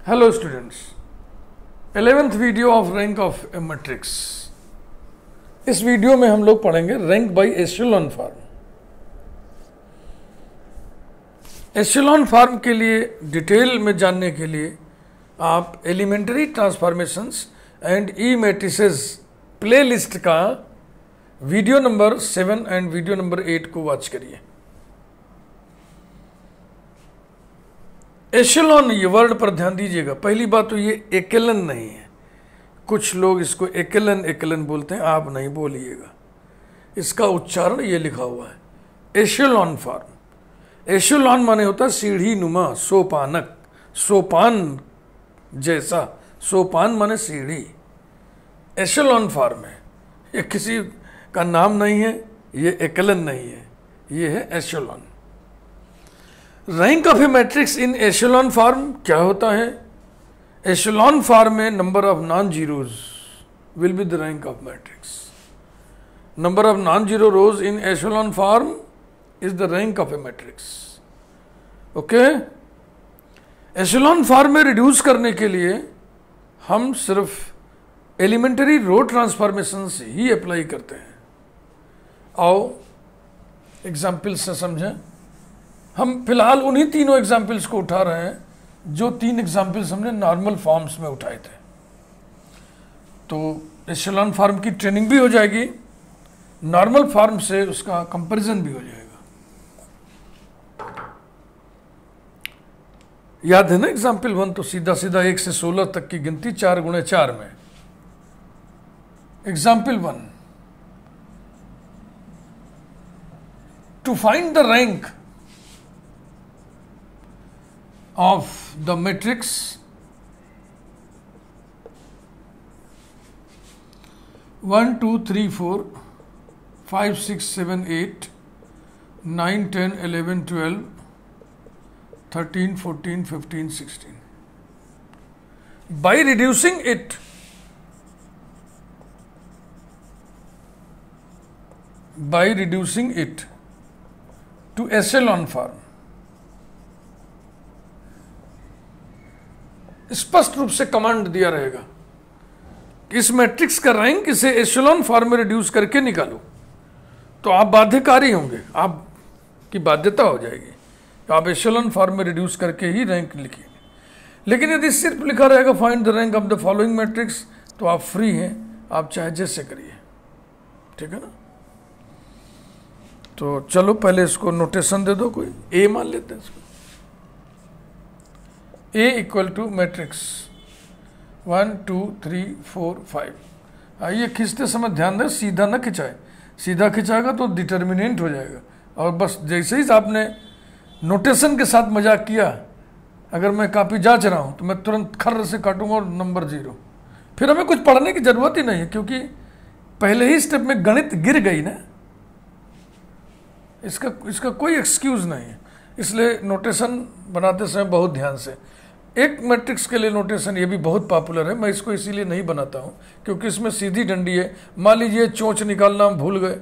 Hello students, 11th video of rank of a matrix. इस video में हम लोग पढ़ेंगे rank by echelon form. Echelon form के लिए डिटेल में जानने के लिए आप elementary transformations and E matrices playlist का video number 7 and video number 8 को वॉच करिए। एशेलॉन ये वर्ड पर ध्यान दीजिएगा। पहली बात तो ये एकेलन नहीं है, कुछ लोग इसको एकेलन बोलते हैं, आप नहीं बोलिएगा। इसका उच्चारण ये लिखा हुआ है एशेलॉन फॉर्म। एशेलॉन माने होता है सीढ़ी नुमा, सोपानक, सोपान जैसा। सोपान माने सीढ़ी। एशेलॉन फॉर्म है, ये किसी का नाम नहीं है, ये एकेलन नहीं है, ये है echelon. Rank of a matrix in echelon form क्या होता है? एशेलॉन फॉर्म में number of non zeros will be the rank of matrix. Number of non zero rows in echelon form is the rank of a matrix. Okay, echelon form में reduce करने के लिए हम सिर्फ एलिमेंटरी रो ट्रांसफॉर्मेशंस ही apply करते हैं। आओ एग्जाम्पल से समझें। हम फिलहाल उन्हीं तीनों एग्जाम्पल्स को उठा रहे हैं जो 3 एग्जाम्पल्स हमने नॉर्मल फॉर्म्स में उठाए थे। तो एशेलॉन फॉर्म की ट्रेनिंग भी हो जाएगी, नॉर्मल फॉर्म से उसका कंपैरिजन भी हो जाएगा। याद है ना एग्जाम्पल 1? तो सीधा सीधा 1 से 16 तक की गिनती 4 गुणे 4 में। Example 1, to find the rank of the matrix (1, 2, 3, 4, 5, 6, 7, 8, 9, 10, 11, 12, 13, 14, 15, 16) by reducing it to echelon form। स्पष्ट रूप से कमांड दिया रहेगा कि इस मैट्रिक्स का रैंक इसे एशेलॉन फॉर्म में रिड्यूस करके निकालो। तो आप बाध्यकारी होंगे, आपकी बाध्यता हो जाएगी तो आप एशेलॉन फॉर्म में रिड्यूस करके ही रैंक लिखिए। लेकिन यदि सिर्फ लिखा रहेगा find the rank of the following matrix, तो आप फ्री हैं, आप चाहे जैसे करिए। ठीक है ना? तो चलो पहले इसको नोटेशन दे दो, कोई ए मान लेते हैं इसको। A equal to matrix 1, 2, 3, 4, 5। आइए खींचते समय ध्यान दें, सीधा ना खिंचाए। सीधा खिंचाएगा तो डिटर्मिनेंट हो जाएगा। और बस जैसे ही आपने नोटेशन के साथ मजाक किया, अगर मैं कापी जांच रहा हूँ तो मैं तुरंत खर्र से काटूंगा और नंबर 0। फिर हमें कुछ पढ़ने की जरूरत ही नहीं है, क्योंकि पहले ही स्टेप में गणित गिर गई ना। इसका कोई एक्सक्यूज नहीं है। इसलिए नोटेशन बनाते समय बहुत ध्यान से। एक मैट्रिक्स के लिए नोटेशन ये भी बहुत पॉपुलर है, मैं इसको इसीलिए नहीं बनाता हूँ क्योंकि इसमें सीधी डंडी है। मान लीजिए चोंच निकालना हम भूल गए,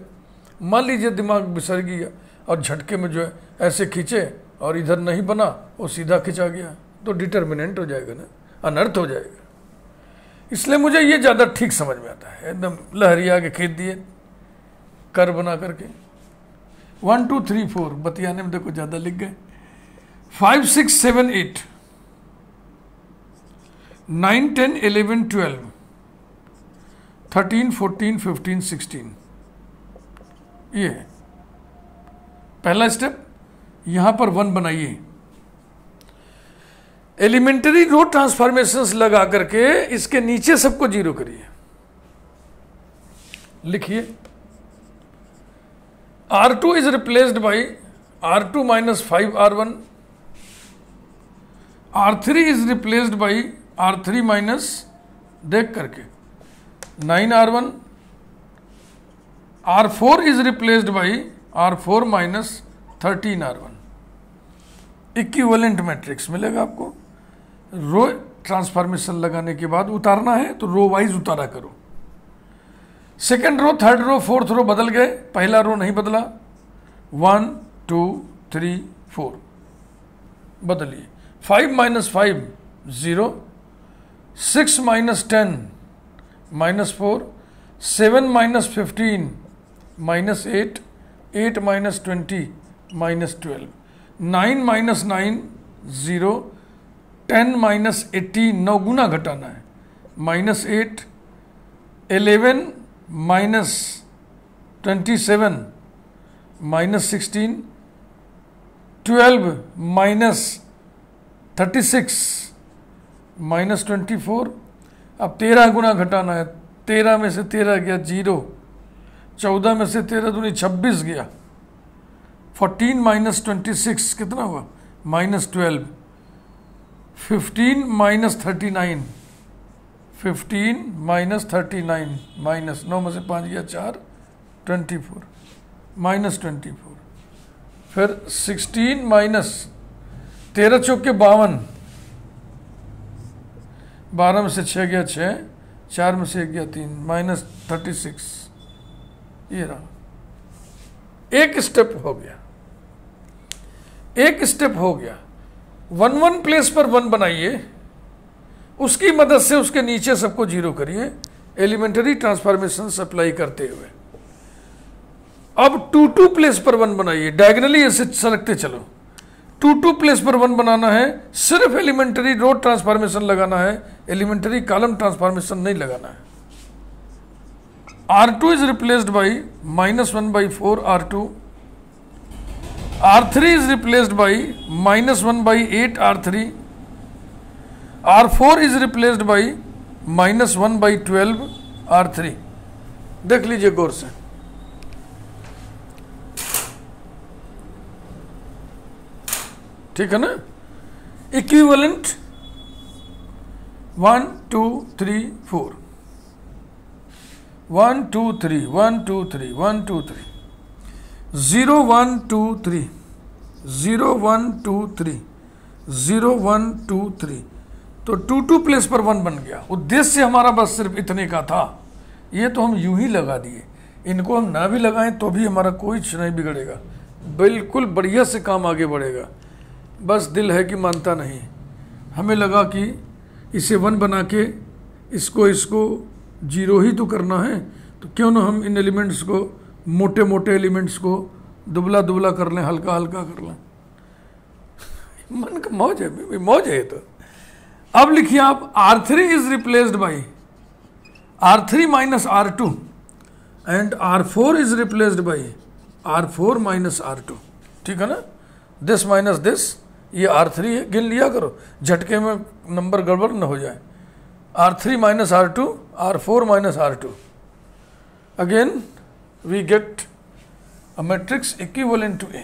मान लीजिए दिमाग बिसर गया और झटके में जो है ऐसे खींचे और इधर नहीं बना, वो सीधा खिंचा गया, तो डिटर्मिनेंट हो जाएगा ना, अनर्थ हो जाएगा। इसलिए मुझे ये ज़्यादा ठीक समझ में आता है। एकदम लहरिया के खींच दिए कर बना करके। 1, 2, 3, 4 बतियाने में देखो ज़्यादा लिख गए। 5, 6, 7, 8, 9, 10, 11, 12, 13, 14, 15, 16। ये है पहला स्टेप। यहां पर 1 बनाइए। एलिमेंटरी रो ट्रांसफॉर्मेशंस लगा करके इसके नीचे सबको 0 करिए। लिखिए R2 is replaced by R2 minus 5R1। R3 is replaced by R3 minus, देख करके, 9R1। R4 is replaced by R4 minus 13R1। Equivalent matrix मिलेगा आपको। रो ट्रांसफॉर्मेशन लगाने के बाद उतारना है तो रो वाइज उतारा करो। Second row, third row, fourth row बदल गए, पहला रो नहीं बदला। 1, 2, 3, 4 बदलिए। 5 - 5 0, 6 minus 10 minus 4, 7 minus 15 minus 8, 8 minus 20 minus 12, 9 minus 9 0, 10 minus 18 9 गुना घटाना है, minus 8, 11 minus 27 minus 16, 12 minus 36 minus 24, अब 13 गुना घटाना है, 13 में से 13 गया 0, 14 में से 13 दूनी 26 गया, 14 minus 26 कितना हुआ minus 12, 15 minus 39, 15 minus 39 minus 9 में से 5 गया 4, 24 minus 24, फिर 16 minus 13 चौके 52, 12 में से 6 गया 6, 4 में से 1 गया 3 minus 36, ये रहा। एक स्टेप हो गया, एक स्टेप हो गया। 1 1 प्लेस पर 1 बनाइए, उसकी मदद से उसके नीचे सबको 0 करिए, एलिमेंटरी ट्रांसफॉर्मेशन अप्लाई करते हुए। अब 2 2 प्लेस पर 1 बनाइए, डायगनली ऐसे सरकते चलो। 2 2 प्लेस पर 1 बनाना है, सिर्फ एलिमेंटरी रो ट्रांसफॉर्मेशन लगाना है, एलिमेंटरी कॉलम ट्रांसफॉर्मेशन नहीं लगाना है। R2 is replaced by -1/4 R2, R3 is replaced by -1/8 R3, R4 is replaced by -1/12 R3। देख लीजिए गौर से, ठीक है ना। इक्विवेलेंट 1 2 3 4, 1 2 3 1 2 3 1 2 3, 0 1 2 3, 0 1 2 3, 0 1 2 3, तो 2 2 प्लेस पर 1 बन गया। उद्देश्य हमारा बस सिर्फ इतने का था, ये तो हम यूं ही लगा दिए। इनको हम ना भी लगाएं तो भी हमारा कोई नहीं बिगड़ेगा, बिल्कुल बढ़िया से काम आगे बढ़ेगा। बस दिल है कि मानता नहीं। हमें लगा कि इसे 1 बना के इसको 0 ही तो करना है, तो क्यों ना हम इन एलिमेंट्स को, मोटे मोटे एलिमेंट्स को दुबला दुबला कर लें, हल्का हल्का कर लें। मन का मौज है, मौज है तो। अब लिखिए आप, R3 is replaced by R3 minus R2 and R4 is replaced by R4 minus R2, ठीक है ना। दिस माइनस दिस, ये R3 है, गिन लिया करो, झटके में नंबर गड़बड़ न हो जाए। R3 minus R2, R4 minus R2, again we get a matrix equivalent to A.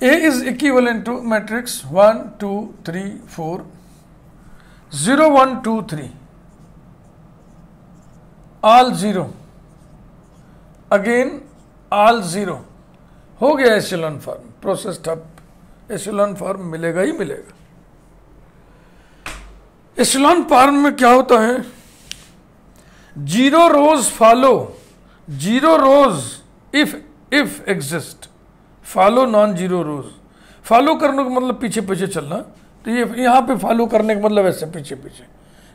A is equivalent to matrix 1 2 3 4, 0 1 2 3, all 0, again all 0। हो गया एशेलॉन फॉर्म, प्रोसेस ठप, एशेलॉन फॉर्म मिलेगा ही मिलेगा। एशेलॉन फॉर्म में क्या होता है, 0 rows follow, 0 rows if exist, follow non 0 rows. Follow करने का मतलब पीछे पीछे चलना, तो ये यहां पे फॉलो करने का मतलब ऐसे पीछे पीछे।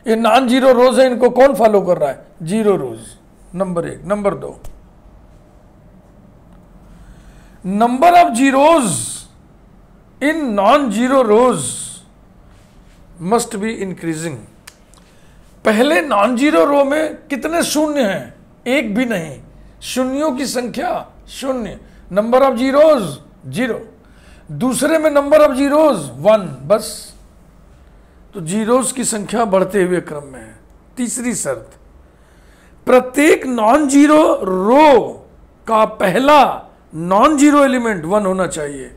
ये नॉन 0 रोज है, इनको कौन फॉलो कर रहा है, 0 rows, number 1। Number 2, number of zeros in non 0 rows must be increasing. पहले नॉन 0 रो में कितने शून्य हैं, एक भी नहीं, शून्यों की संख्या 0, नंबर ऑफ जीरोज 0। दूसरे में नंबर ऑफ जीरोज 1 बस, तो जीरोज की संख्या बढ़ते हुए क्रम में है। तीसरी शर्त, प्रत्येक नॉन 0 रो का पहला नॉन 0 एलिमेंट 1 होना चाहिए।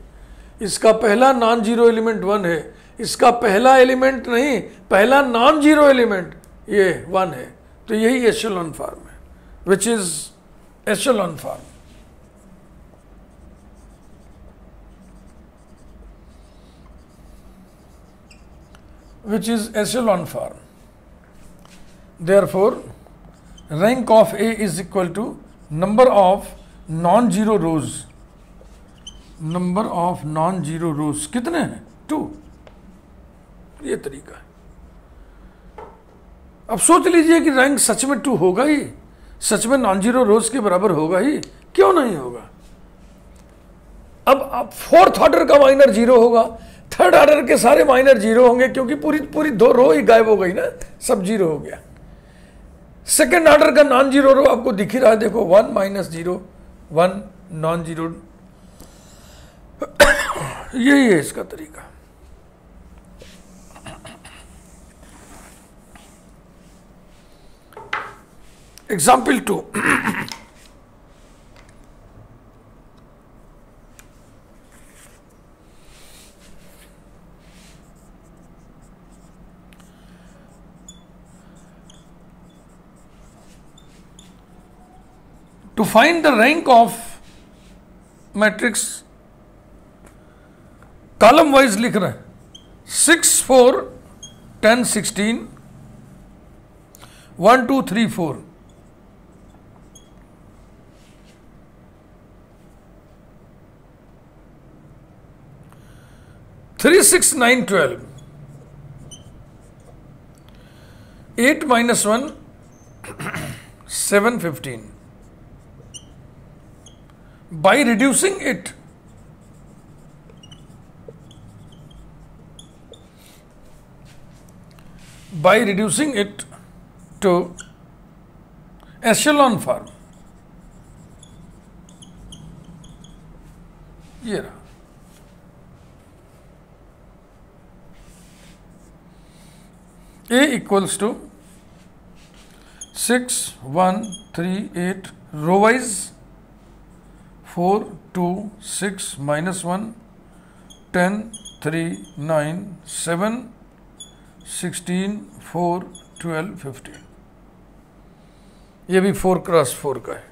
इसका पहला नॉन 0 एलिमेंट 1 है, इसका पहला एलिमेंट नहीं, पहला नॉन 0 एलिमेंट ये 1 है, तो यही एशेलॉन फॉर्म है, which is echelon form. which is echelon form. Therefore, rank of A is equal to number of non zero rows, number of non zero रोज कितने हैं? 2। ये तरीका है। अब सोच लीजिए कि रैंक सच में 2 होगा ही, सच में नॉन जीरो रोज के बराबर होगा ही, क्यों नहीं होगा? अब 4th ऑर्डर का माइनर 0 होगा, 3rd ऑर्डर के सारे माइनर 0 होंगे, क्योंकि पूरी पूरी 2 रो ही गायब हो गई ना, सब 0 हो गया। 2nd ऑर्डर का नॉन जीरो रो आपको दिख ही रहा है, देखो 1 - 0 1 नॉन जीरो। यही है इसका तरीका। Example 2, to find the rank of matrix, column wise लिख रहे हैं, 6 4 10 16 1 2 3 4, 3 6 9 12, 8 - 1 7 15. By reducing it to echelon form, ये रहा। A equals to 6 1 3 8 row wise, 4 2 6 -1 10 3 9 7 16 4 12 15। ये भी 4x4 का है।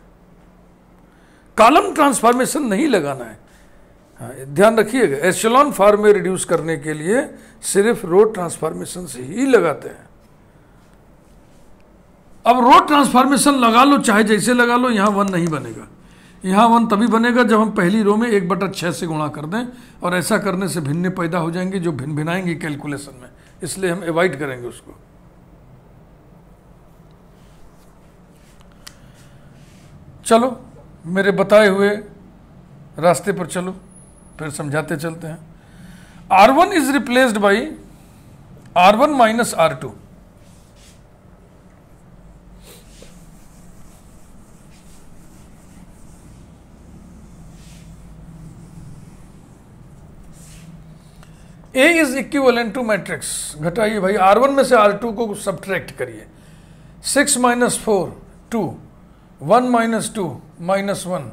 कॉलम ट्रांसफॉर्मेशन नहीं लगाना है, हाँ, ध्यान रखिएगा। एशेलॉन फॉर्म में रिड्यूस करने के लिए सिर्फ रो ट्रांसफॉर्मेशन से ही लगाते हैं। अब रो ट्रांसफॉर्मेशन लगा लो, चाहे जैसे लगा लो, यहां 1 नहीं बनेगा। यहाँ 1 तभी बनेगा जब हम पहली रो में 1/6 से गुणा कर दें, और ऐसा करने से भिन्नें पैदा हो जाएंगी जो भिन्न भिनाएंगी कैलकुलेशन में, इसलिए हम अवॉइड करेंगे उसको। चलो मेरे बताए हुए रास्ते पर चलो, फिर समझाते चलते हैं। R1 is replaced by R1 - R2। A is equivalent to matrix, घटाइए भाई, R1 में से R2 को सब्ट्रैक्ट करिए। 6 - 4 2, 1 - 2 -1,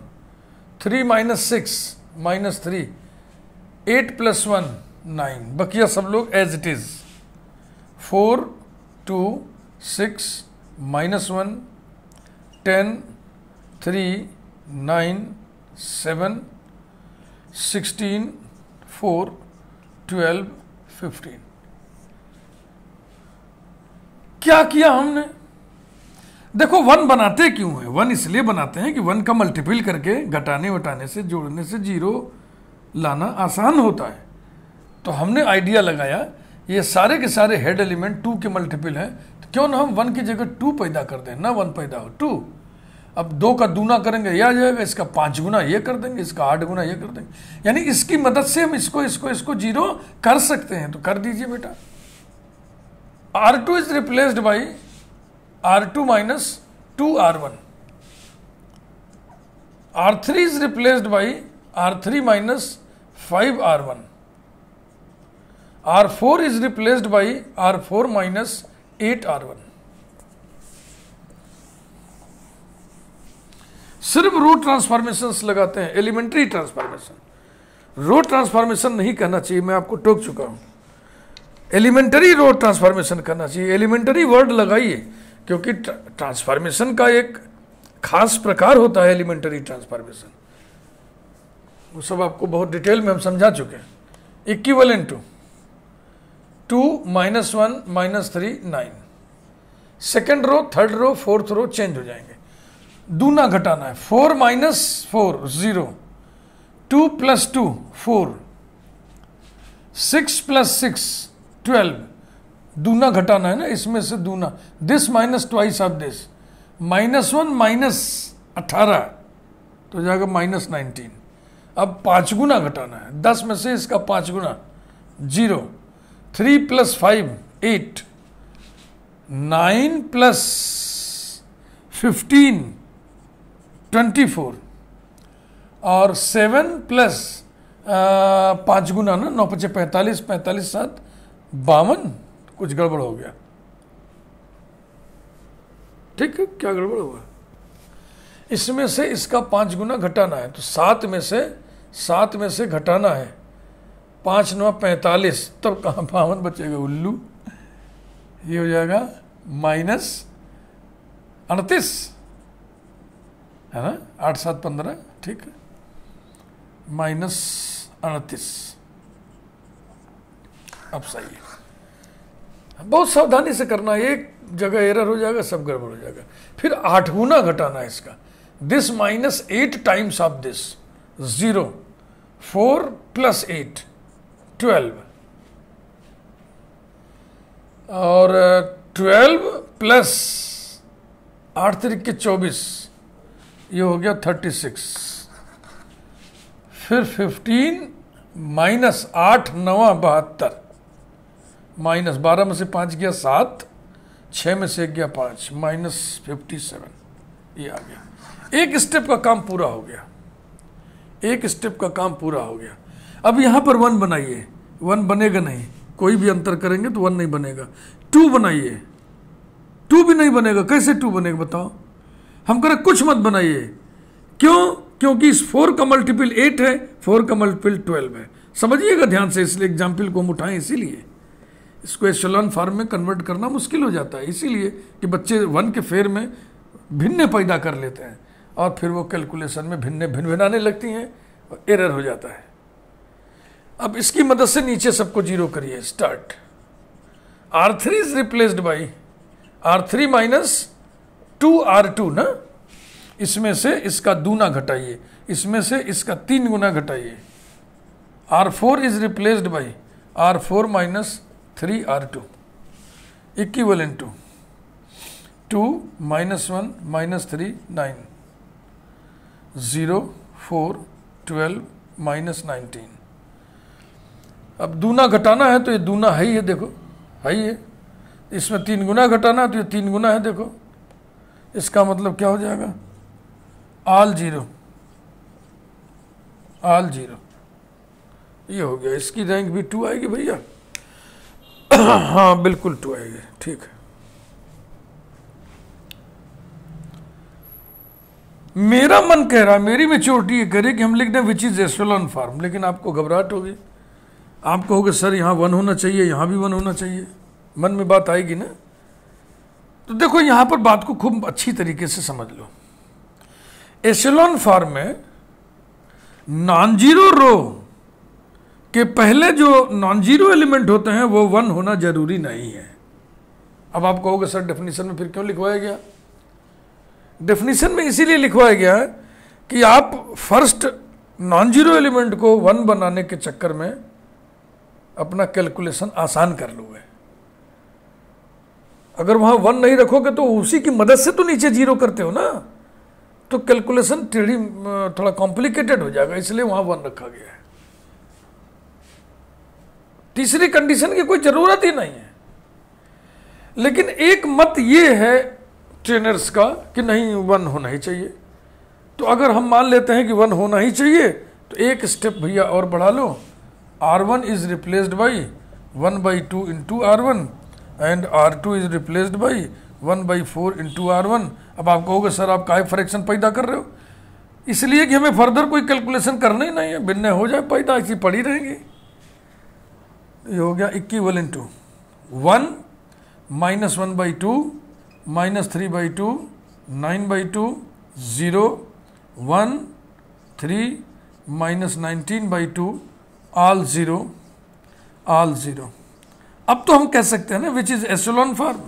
3 - 6 -3, 8 + 1 9, बकिया सब लोग एज इट इज। 4 2 6 -1 10 3 9 7 16 4 12 15। क्या किया हमने? देखो 1 बनाते क्यों है? 1 इसलिए बनाते हैं कि 1 का मल्टीपल करके घटाने वटाने से, जोड़ने से 0 लाना आसान होता है। तो हमने आइडिया लगाया, ये सारे के सारे हेड एलिमेंट 2 के मल्टीपल हैं, तो क्यों ना हम 1 की जगह 2 पैदा कर दें, ना 1 पैदा हो 2। अब 2 का दूना करेंगे ये आ जाएगा, इसका 5 गुना ये कर देंगे, इसका 8 गुना ये कर देंगे, यानी इसकी मदद से हम इसको 0 कर सकते हैं। तो कर दीजिए बेटा। R2 is replaced by R2 - 2R1। R3 is replaced by R3 - 5R1। R4 is replaced by R4 - 8R1। सिर्फ रो ट्रांसफॉर्मेशंस लगाते हैं, एलिमेंट्री ट्रांसफॉर्मेशन। रो ट्रांसफॉर्मेशन नहीं कहना चाहिए, मैं आपको टोक चुका हूं। एलिमेंटरी रो ट्रांसफॉर्मेशन करना चाहिए। एलिमेंटरी वर्ड लगाइए, क्योंकि ट्रांसफॉर्मेशन का एक खास प्रकार होता है एलिमेंटरी ट्रांसफॉर्मेशन, वो सब आपको बहुत डिटेल में हम समझा चुके हैं। Equivalent to 2 - 1 - 3 9, second row, third row, fourth row change हो जाएंगे। दूना घटाना है। 4 माइनस 4 0, 2 प्लस 2 4, 6 प्लस 6 12, दूना घटाना है ना, इसमें से दूना, this minus twice of this, -1 minus 18 तो जाएगा -19। अब 5 गुना घटाना है, 10 में से इसका 5 गुना 0, 3 प्लस 5 8, 9 प्लस 15 24, और 7 प्लस 5 गुना ना, 9 5 45, 45 7 52, कुछ गड़बड़ हो गया। ठीक है, क्या गड़बड़ हुआ? इसमें से इसका 5 गुना घटाना है, तो 7 में से घटाना है, 5 9 45, तब कहाँ 52 बचेगा उल्लू? ये हो जाएगा -38, है ना, 8 7 15, ठीक है, -38। अब सही है, बहुत सावधानी से करना, एक जगह एरर हो जाएगा, सब गड़बड़ हो जाएगा। फिर 8 गुना घटाना है इसका, this -8 times of this, 0, 4 plus 8 12, और 12 प्लस 8 3 24, ये हो गया 36। फिर 15 माइनस 8 9 72, माइनस 12 में से 5 गया 7, 6 में से 1 गया 5, -57, ये आ गया। एक स्टेप का काम पूरा हो गया, एक स्टेप का काम पूरा हो गया। अब यहां पर 1 बनाइए, 1 बनेगा नहीं, कोई भी अंतर करेंगे तो 1 नहीं बनेगा। 2 बनाइए, 2 भी नहीं बनेगा। कैसे 2 बनेगा बताओ? हम करें कुछ मत बनाइए, क्यों? क्योंकि इस 4 का मल्टीपल 8 है, 4 का मल्टीपल 12 है। समझिएगा ध्यान से, इसलिए एग्जाम्पल को हम उठाएं, इसीलिए इसको एशेलॉन फॉर्म में कन्वर्ट करना मुश्किल हो जाता है, इसीलिए कि बच्चे 1 के फेर में भिन्न पैदा कर लेते हैं और फिर वो कैलकुलेशन में भिन्न लगती हैं और एरर हो जाता है। अब इसकी मदद से नीचे सबको 0 करिए, start. R3 is replaced by R3 minus 2R2 ना, इसमें से इसका दूना घटाइए, इसमें से इसका 3 गुना घटाइए। R4 is replaced by R4 minus 3R2 equivalent to 2 -1 -3 9, 0 4 12 -19। अब दूना घटाना है तो ये दूना है ही है, देखो है ही है। इसमें 3 गुना घटाना है तो ये 3 गुना है, देखो। इसका मतलब क्या हो जाएगा? ऑल 0, ऑल 0, ये हो गया। इसकी रैंक भी 2 आएगी भैया। हाँ बिल्कुल 2 आएगी, ठीक है। मेरा मन कह रहा, मेरी मैच्योरिटी ये कह रही कि हम लिख दें विच इज एशेलॉन फॉर्म, लेकिन आपको घबराहट होगी। आप कहोगे सर यहाँ 1 होना चाहिए, यहाँ भी 1 होना चाहिए, मन में बात आएगी ना। तो देखो यहाँ पर बात को खूब अच्छी तरीके से समझ लो। एशेलॉन फॉर्म में नॉन जीरो रो के पहले जो नॉन जीरो एलिमेंट होते हैं वो 1 होना जरूरी नहीं है। अब आप कहोगे सर डेफिनेशन में फिर क्यों लिखवाया गया? डेफिनेशन में इसीलिए लिखवाया गया है कि आप फर्स्ट नॉन जीरो एलिमेंट को 1 बनाने के चक्कर में अपना कैलकुलेशन आसान कर लोगे। अगर वहां 1 नहीं रखोगे तो उसी की मदद से तो नीचे 0 करते हो ना, तो कैलकुलेशन थोड़ा कॉम्प्लिकेटेड हो जाएगा, इसलिए वहां 1 रखा गया है। तीसरी कंडीशन की कोई जरूरत ही नहीं है। लेकिन एक मत ये है ट्रेनर्स का कि नहीं 1 होना ही चाहिए। तो अगर हम मान लेते हैं कि 1 होना ही चाहिए तो एक स्टेप भैया और बढ़ा लो। R1 is replaced by 1/2 into R1 and R2 is replaced by 1/4 into R1। अब आप कहोगे सर आप काहे फ्रैक्शन पैदा कर रहे हो? इसलिए कि हमें फर्दर कोई कैलकुलेशन करना ही नहीं है, भिन्न हो जाए पैदा, ऐसी पड़ी रहेंगी। ये हो गया इक्विवेलेंट टू 1 -1/2 -3/2 9/2 0 1 3 -19/2 ऑल 0 ऑल 0। अब तो हम कह सकते हैं ना which is echelon form,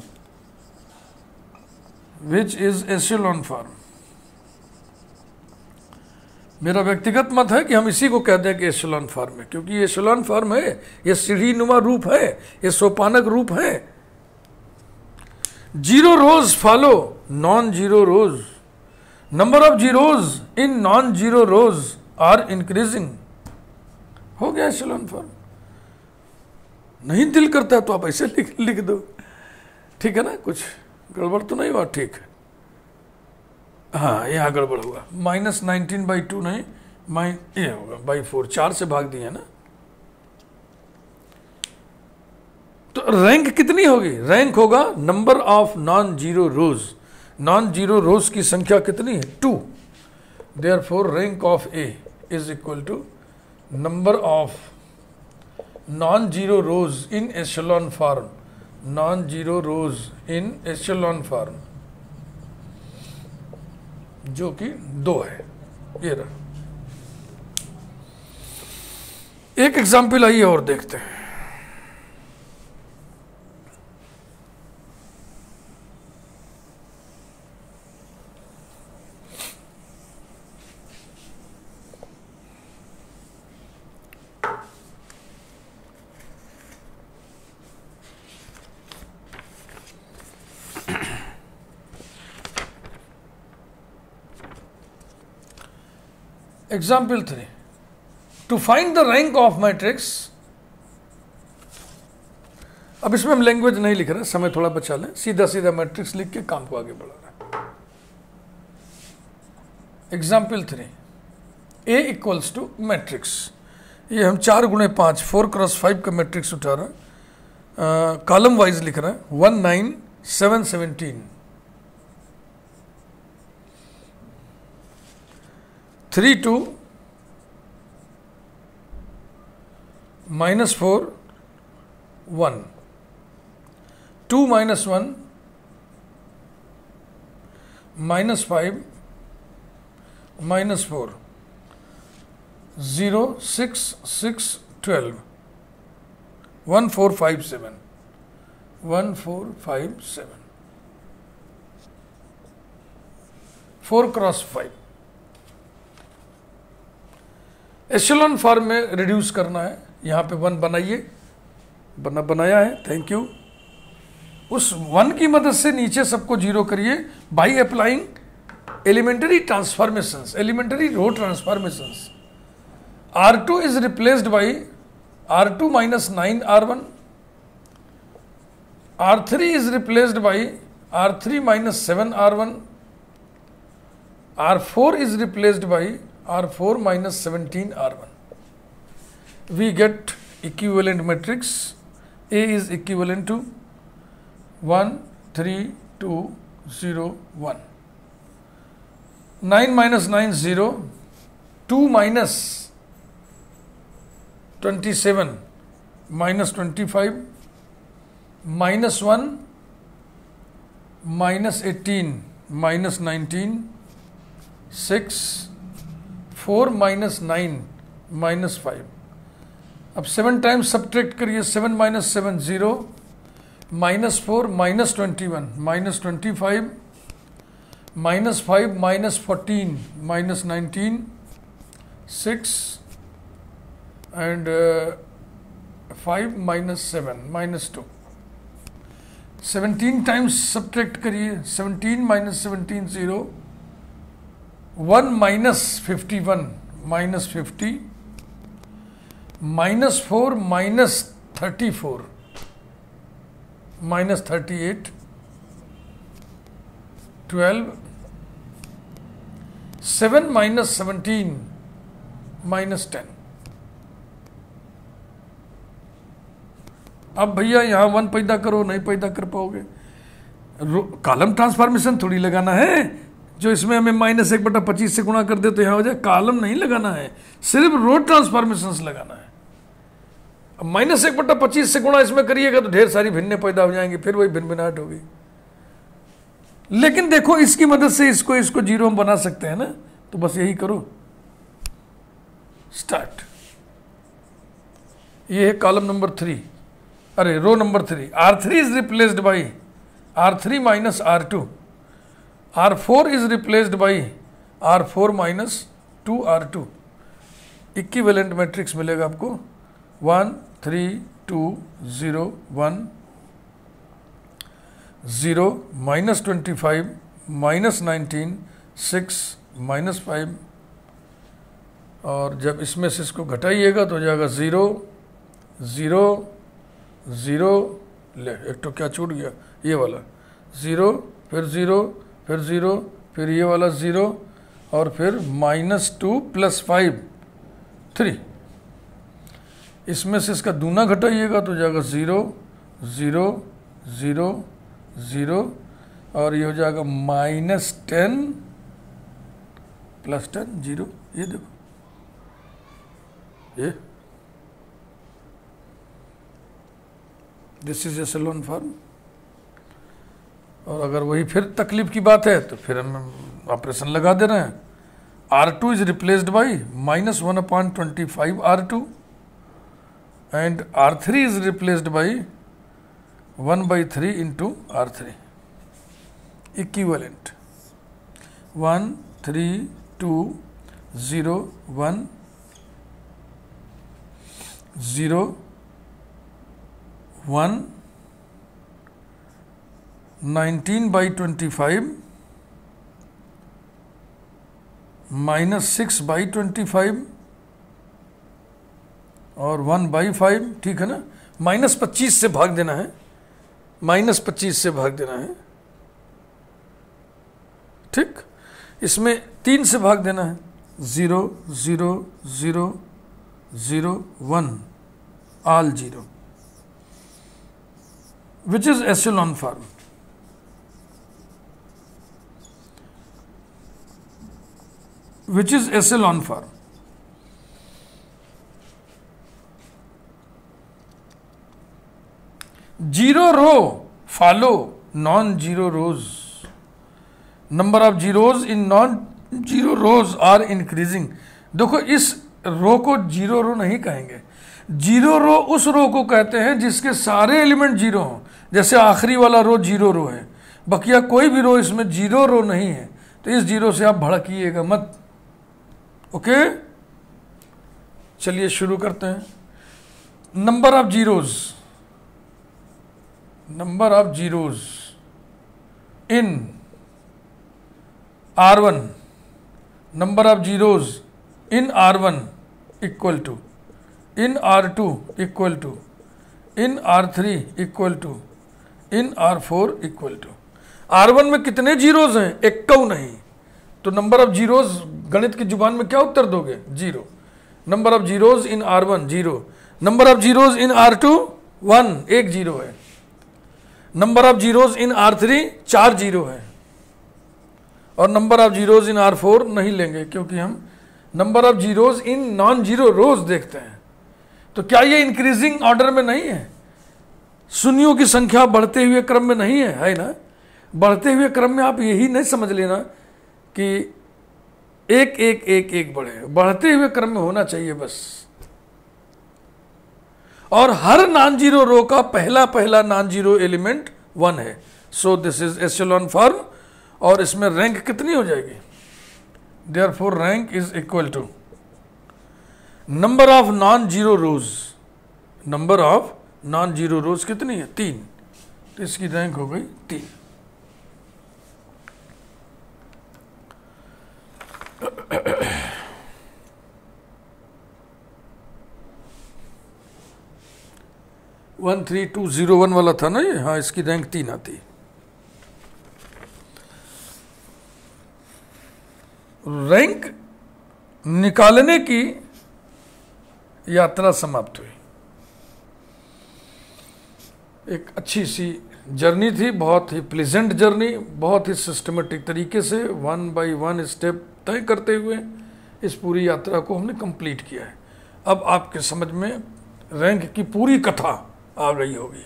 which is echelon form. मेरा व्यक्तिगत मत है कि हम इसी को कहते हैं कि एशेलॉन फॉर्म है, क्योंकि ये एशेलॉन फॉर्म है, ये सीढ़ी नुमा रूप है, ये सोपानक रूप है। Zero rows follow non zero rows, number of zeros in non zero rows are increasing. हो गया एशेलॉन फॉर्म। नहीं दिल करता है तो आप ऐसे लिख दो, ठीक है ना, कुछ गड़बड़ तो नहीं हुआ, ठीक है। हाँ यहाँ गड़बड़ हुआ, -19/2 नहीं, ये होगा /4, 4 से भाग दिया ना। तो रैंक कितनी होगी? रैंक होगा number of non zero rows. Non zero rows की संख्या कितनी है? 2। Therefore rank of A is equal to number of non zero rows in echelon form, non zero rows in echelon form, जो कि 2 है। ये रहा एक एग्जाम्पल, आइए और देखते हैं। Example 3. To find the rank of matrix, अब इसमें हम लैंग्वेज नहीं लिख रहे, समय थोड़ा बचा लें, सीधा सीधा मैट्रिक्स लिख के काम को आगे बढ़ा रहे हैं। Example 3, A equals to matrix, ये हम 4x5 4x5 का मैट्रिक्स उठा रहे हैं, कॉलम वाइज लिख रहे हैं। 1 9 7 17, 3 2 -4 1, 2 -1 -5 -4, 0 6 6 12, 1 4 5 7, 1 4 5 7, 4x5। एशेलॉन फॉर्म में रिड्यूस करना है, यहाँ पे 1 बनाइए, बनाया है, थैंक यू। उस 1 की मदद से नीचे सबको 0 करिए by applying elementary transformations, elementary row transformations. R2 is replaced by R2 -9 R1, R3 is replaced by R3 -7 R1, R4 is replaced by R4 -17 R1. We get equivalent matrix. A is equivalent to 1 3 2 0 1. 9 -9 0, 2 minus 27 minus 25, -1 -18 -19, 6 4 -9 -5। अब 7 times subtract करिए, 7 - 7 0, -4 -21 -25, -5 -14 -19, 6 and 5 -7 -2। 17 times subtract करिए, 17 - 17 0, 1 - 51 -50, -4 -34 -38, 12, 7 -17 -10। अब भैया यहाँ 1 पैदा करो, नहीं पैदा कर पाओगे। कॉलम ट्रांसफॉर्मेशन थोड़ी लगाना है, जो इसमें हमें -1/25 से गुणा कर दे तो यहाँ हो जाए। कॉलम नहीं लगाना है, सिर्फ रो ट्रांसफॉर्मेशन लगाना है। अब -1/25 से गुणा इसमें करिएगा तो ढेर सारी भिन्नें पैदा हो जाएंगी, फिर वही भिन्न-भिन्नाहट होगी। लेकिन देखो इसकी मदद से इसको 0 हम बना सकते हैं ना, तो बस यही करो, स्टार्ट। ये है कॉलम नंबर 3, अरे row number 3। R3 is replaced by R3 - R2, R4 is replaced by R4 - 2r2 equivalent matrix मिलेगा आपको 1 3 2 0 1 0 -25 -19 6 -5 और जब इसमें से इसको घटाइएगा तो हो जाएगा 0 0 0 ले एक तो क्या छूट गया ये वाला 0 फिर 0 फिर 0 फिर ये वाला 0 और फिर -2 + 5 3 इसमें से इसका दूना घटाइएगा तो हो जाएगा 0 0 0 0 और ये हो जाएगा -10 + 10 0 ये देखो ये दिस इज एशेलॉन फॉर्म। और अगर वही फिर तकलीफ की बात है तो फिर हम ऑपरेशन लगा दे रहे हैं। R2 is replaced by -1/25 R2 and R3 is replaced by 1/3 into R3 equivalent 1 3 2 0 1 0 1 19/25 -6/25 और 1/5 ठीक है ना। -25 से भाग देना है, -25 से भाग देना है ठीक। इसमें 3 से भाग देना है 0 0 0 0 1 all 0 which is echelon form। which is echelon form। Zero row follow non zero rows. Number of zeros in non zero rows are increasing. देखो इस रो को जीरो रो नहीं कहेंगे, जीरो रो उस रो को कहते हैं जिसके सारे एलिमेंट जीरो हों। जैसे आखिरी वाला रो जीरो रो है, बकिया कोई भी रो इसमें जीरो रो नहीं है, तो इस जीरो से आप भड़किएगा मत। ओके चलिए शुरू करते हैं। Number of zeros, number of zeros in R1, number of zeros in R1 equal to in R2 equal to in R3 equal to in R4 equal to. R1 में कितने जीरोज हैं? 51 नहीं, तो नंबर ऑफ जीरोज गणित की जुबान में क्या उत्तर दोगे? 0। Number of zeros in R1 0, number of zeros in R2 1 1 zero है, number of zeros in R3 4 zero है, और number of zeros in R4 नहीं लेंगे क्योंकि हम number of zeros in non zero रोज देखते हैं। तो क्या ये इंक्रीजिंग ऑर्डर में नहीं है? शून्यों की संख्या बढ़ते हुए क्रम में नहीं है, है ना? बढ़ते हुए क्रम में आप यही नहीं समझ लेना कि एक एक एक एक बढ़े, बढ़ते हुए क्रम में होना चाहिए बस। और हर नॉन जीरो रो का पहला पहला नॉन जीरो एलिमेंट 1 है। So this is echelon form, और इसमें रैंक कितनी हो जाएगी? Therefore rank is equal to number of non zero rows. Number of non zero rows कितनी है? 3, तो इसकी रैंक हो गई 3। वन 3 2 0 1 वाला था ना ये, हाँ इसकी रैंक 3 आती। रैंक निकालने की यात्रा समाप्त हुई। एक अच्छी सी जर्नी थी, बहुत ही प्लेजेंट जर्नी, बहुत ही सिस्टमेटिक तरीके से 1 बाय 1 स्टेप तय करते हुए इस पूरी यात्रा को हमने कंप्लीट किया है। अब आपके समझ में रैंक की पूरी कथा आ गई होगी,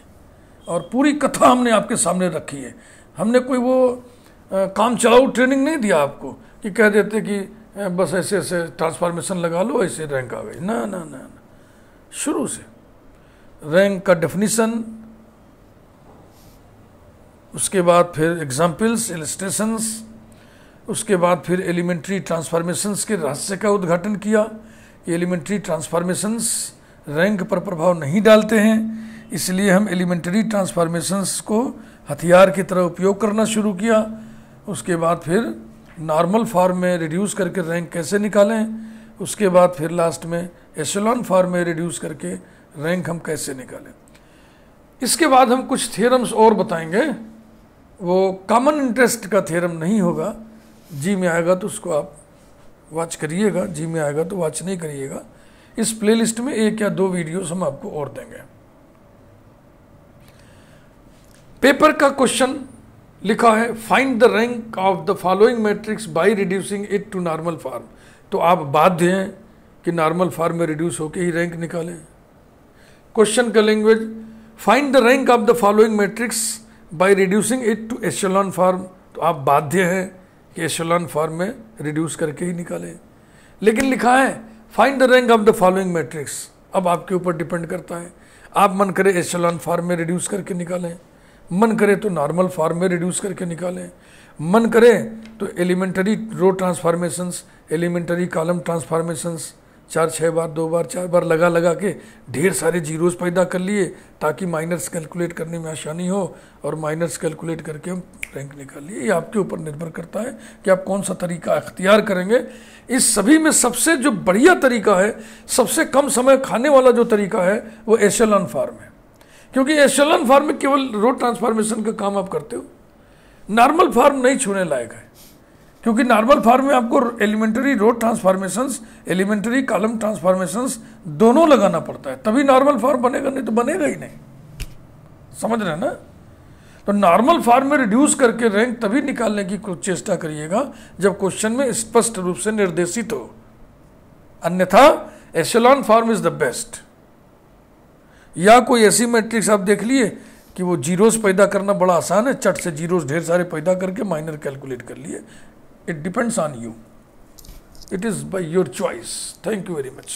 और पूरी कथा हमने आपके सामने रखी है। हमने कोई वो काम चलाऊ ट्रेनिंग नहीं दिया आपको कि कह देते कि बस ऐसे ऐसे ट्रांसफॉर्मेशन लगा लो ऐसे रैंक आ गई। ना ना ना ना, शुरू से रैंक का डेफिनीशन, उसके बाद फिर एग्जाम्पल्स, इलस्ट्रेशंस, उसके बाद फिर एलिमेंट्री ट्रांसफॉर्मेशंस के रहस्य का उद्घाटन किया। ये एलिमेंट्री ट्रांसफॉर्मेशंस रैंक पर प्रभाव नहीं डालते हैं, इसलिए हम एलिमेंट्री ट्रांसफॉर्मेशंस को हथियार की तरह उपयोग करना शुरू किया। उसके बाद फिर नॉर्मल फॉर्म में रिड्यूस करके रैंक कैसे निकालें, उसके बाद फिर लास्ट में एशेलॉन फॉर्म में रिड्यूस करके रैंक हम कैसे निकालें। इसके बाद हम कुछ थ्योरम्स और बताएंगे, वो कॉमन इंटरेस्ट का थ्योरम नहीं होगा। जी में आएगा तो उसको आप वॉच करिएगा, जी में आएगा तो वॉच नहीं करिएगा। इस प्लेलिस्ट में 1 या 2 वीडियोस हम आपको और देंगे। पेपर का क्वेश्चन लिखा है find the rank of the following matrix by reducing it to normal form. तो आप बाध्य हैं कि नॉर्मल फॉर्म में रिड्यूस होकर ही रैंक निकालें। क्वेश्चन का language, find the rank of the following matrix by reducing it to echelon form. तो आप बाध्य हैं कि एशेलॉन फॉर्म में रिड्यूस करके ही निकालें। लेकिन लिखा है find the rank of the following matrix. अब आपके ऊपर डिपेंड करता है, आप मन करे एशेलॉन फॉर्म में रिड्यूस करके निकालें, मन करे तो नॉर्मल फॉर्म में रिड्यूस करके निकालें, मन करे तो elementary row transformations, elementary column transformations 4-6 बार 2 बार 4 बार लगा के ढेर सारे जीरोस पैदा कर लिए ताकि माइनर्स कैलकुलेट करने में आसानी हो, और माइनर्स कैलकुलेट करके हम रैंक निकाल लिए। ये आपके ऊपर निर्भर करता है कि आप कौन सा तरीका अख्तियार करेंगे। इस सभी में सबसे जो बढ़िया तरीका है, सबसे कम समय खाने वाला जो तरीका है, वो एशेलॉन फॉर्म है, क्योंकि एशेलॉन फॉर्म में केवल रो ट्रांसफॉर्मेशन का काम आप करते हो। नॉर्मल फॉर्म नहीं छूने लायक है, क्योंकि नॉर्मल फॉर्म में आपको elementary row transformations, elementary column transformations दोनों लगाना पड़ता है, तभी नॉर्मल फॉर्म बनेगा, नहीं तो बनेगा ही नहीं। समझ रहे हैं ना? तो नॉर्मल फॉर्म में रिड्यूस करके रैंक तभी निकालने की चेष्टा करिएगा जब क्वेश्चन में स्पष्ट रूप से निर्देशित हो, अन्यथा एशेलॉन फॉर्म इज द बेस्ट। या कोई ऐसी मैट्रिक्स आप देख लिए कि वो जीरोस पैदा करना बड़ा आसान है, चट से जीरोस ढेर सारे पैदा करके माइनर कैलकुलेट कर लिए। It depends on you. It is by your choice. Thank you very much.